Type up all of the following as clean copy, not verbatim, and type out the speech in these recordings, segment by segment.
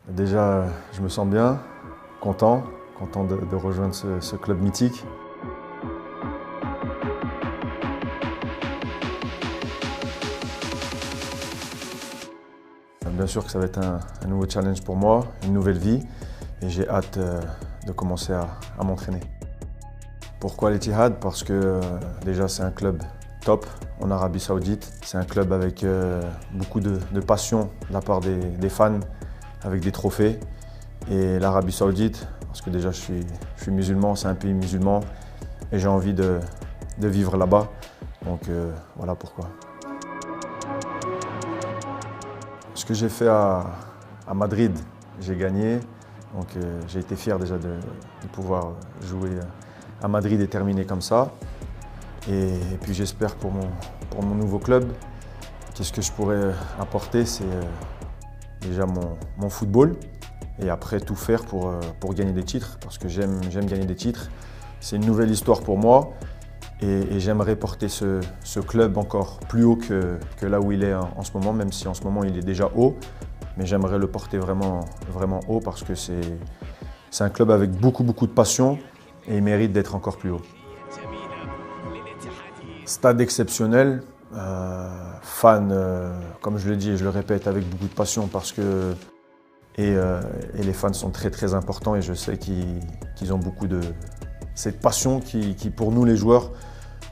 Déjà, je me sens bien, content de rejoindre ce club mythique. Bien sûr que ça va être un nouveau challenge pour moi, une nouvelle vie, et j'ai hâte de commencer à m'entraîner. Pourquoi l'Etihad? Parce que déjà c'est un club top en Arabie Saoudite. C'est un club avec beaucoup de passion de la part des fans, avec des trophées. Et l'Arabie Saoudite, parce que déjà je suis musulman, c'est un pays musulman, et j'ai envie de vivre là-bas. Donc voilà pourquoi. Ce que j'ai fait à Madrid, j'ai gagné. Donc j'ai été fier déjà de pouvoir jouer à Madrid et terminer comme ça. Et puis j'espère pour mon nouveau club, qu'est-ce que je pourrais apporter, c'est déjà mon football. Et après tout faire pour gagner des titres, parce que j'aime gagner des titres. C'est une nouvelle histoire pour moi. Et j'aimerais porter ce club encore plus haut que là où il est en ce moment, même si en ce moment il est déjà haut. Mais j'aimerais le porter vraiment, vraiment haut parce que c'est un club avec beaucoup de passion et il mérite d'être encore plus haut. Stade exceptionnel, fan, comme je le dis et je le répète, avec beaucoup de passion parce que et les fans sont très importants et je sais qu'ils ont beaucoup de cette passion qui pour nous les joueurs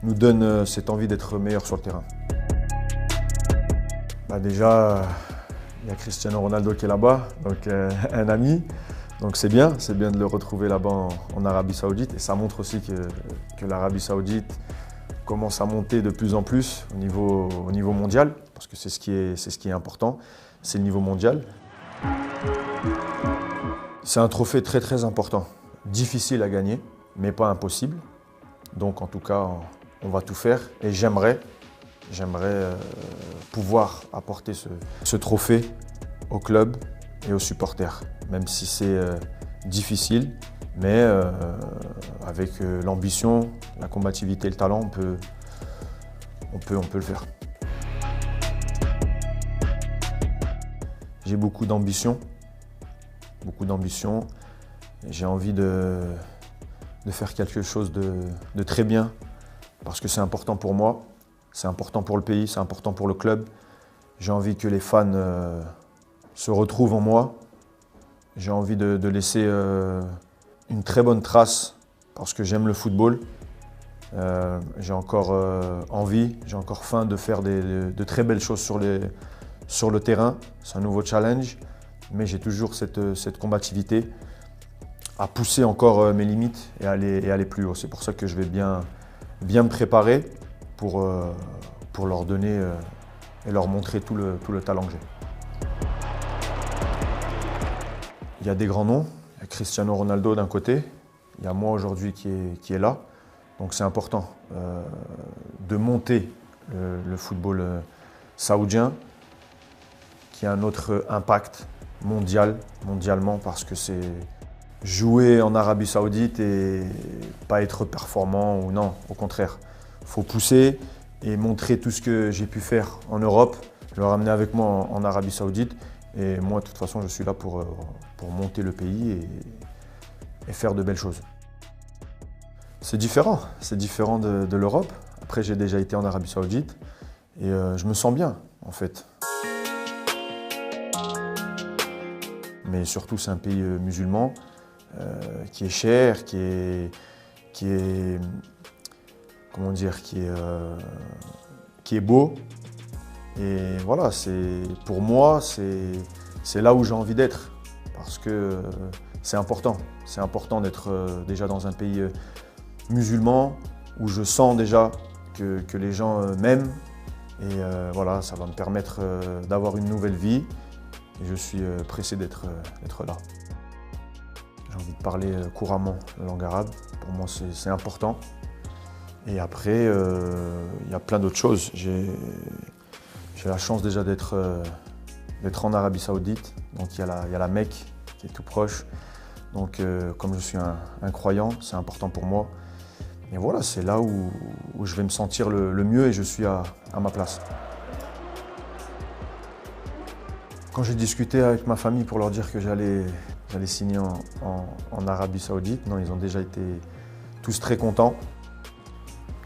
nous donne cette envie d'être meilleurs sur le terrain. Déjà, il y a Cristiano Ronaldo qui est là-bas, donc un ami. Donc c'est bien de le retrouver là-bas en Arabie Saoudite. Et ça montre aussi que l'Arabie Saoudite commence à monter de plus en plus au niveau mondial, parce que c'est ce qui est important, c'est le niveau mondial. C'est un trophée très important, difficile à gagner, mais pas impossible. Donc en tout cas, on va tout faire et j'aimerais pouvoir apporter ce trophée au club et aux supporters, même si c'est difficile, mais avec l'ambition, la combativité et le talent, on peut le faire. J'ai beaucoup d'ambition. J'ai envie de faire quelque chose de très bien parce que c'est important pour moi, c'est important pour le pays, c'est important pour le club. J'ai envie que les fans se retrouvent en moi. J'ai envie de laisser une très bonne trace parce que j'aime le football. J'ai encore envie, j'ai encore faim de faire de très belles choses sur le terrain. C'est un nouveau challenge, mais j'ai toujours cette combativité à pousser encore mes limites et aller plus haut. C'est pour ça que je vais bien me préparer pour leur donner et leur montrer tout le talent que j'ai. Il y a des grands noms, il y a Cristiano Ronaldo d'un côté, il y a moi aujourd'hui qui est là. Donc c'est important de monter le football saoudien qui a un autre impact mondialement parce que c'est jouer en Arabie Saoudite et pas être performant ou non, au contraire. Il faut pousser et montrer tout ce que j'ai pu faire en Europe, le ramener avec moi en Arabie Saoudite. Et moi, de toute façon, je suis là pour monter le pays et faire de belles choses. C'est différent de l'Europe. Après, j'ai déjà été en Arabie Saoudite et je me sens bien, en fait. Mais surtout, c'est un pays musulman qui est cher, qui est comment dire, qui est beau. Et voilà, pour moi, c'est là où j'ai envie d'être parce que c'est important. C'est important d'être déjà dans un pays musulman où je sens déjà que les gens m'aiment. Et voilà, ça va me permettre d'avoir une nouvelle vie. Et je suis pressé d'être là. J'ai envie de parler couramment la langue arabe. Pour moi, c'est important. Et après, il y a plein d'autres choses. J'ai la chance déjà d'être en Arabie Saoudite. Donc il y a la Mecque qui est tout proche. Donc comme je suis un croyant, c'est important pour moi. Et voilà, c'est là où je vais me sentir le mieux et je suis à ma place. Quand j'ai discuté avec ma famille pour leur dire que j'allais signer en Arabie Saoudite, non, ils ont déjà été tous très contents.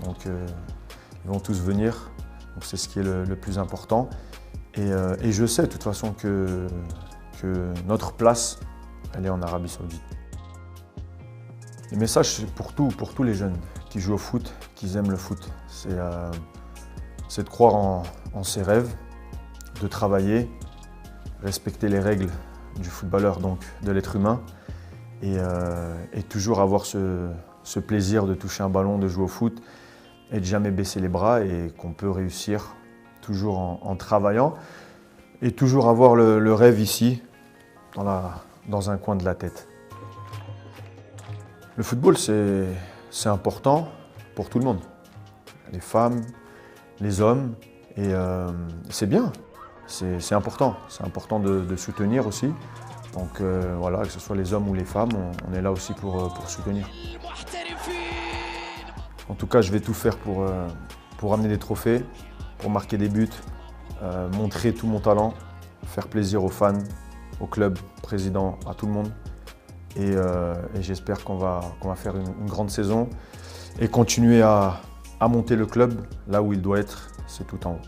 Donc ils vont tous venir, donc c'est ce qui est le plus important. Et je sais de toute façon que notre place, elle est en Arabie Saoudite. Le message, c'est pour tous les jeunes qui jouent au foot, qui aiment le foot. C'est de croire en ses rêves, de travailler, respecter les règles du footballeur, donc de l'être humain, et toujours avoir ce plaisir de toucher un ballon, de jouer au foot, et de jamais baisser les bras, et qu'on peut réussir toujours en travaillant, et toujours avoir le rêve ici, dans un coin de la tête. Le football, c'est important pour tout le monde, les femmes, les hommes, et c'est bien, c'est important de soutenir aussi. Donc voilà, que ce soit les hommes ou les femmes, on est là aussi pour soutenir. En tout cas, je vais tout faire pour amener des trophées, pour marquer des buts, montrer tout mon talent, faire plaisir aux fans, au club, président, à tout le monde. Et j'espère qu'on va faire une grande saison et continuer à monter le club là où il doit être, c'est tout en haut.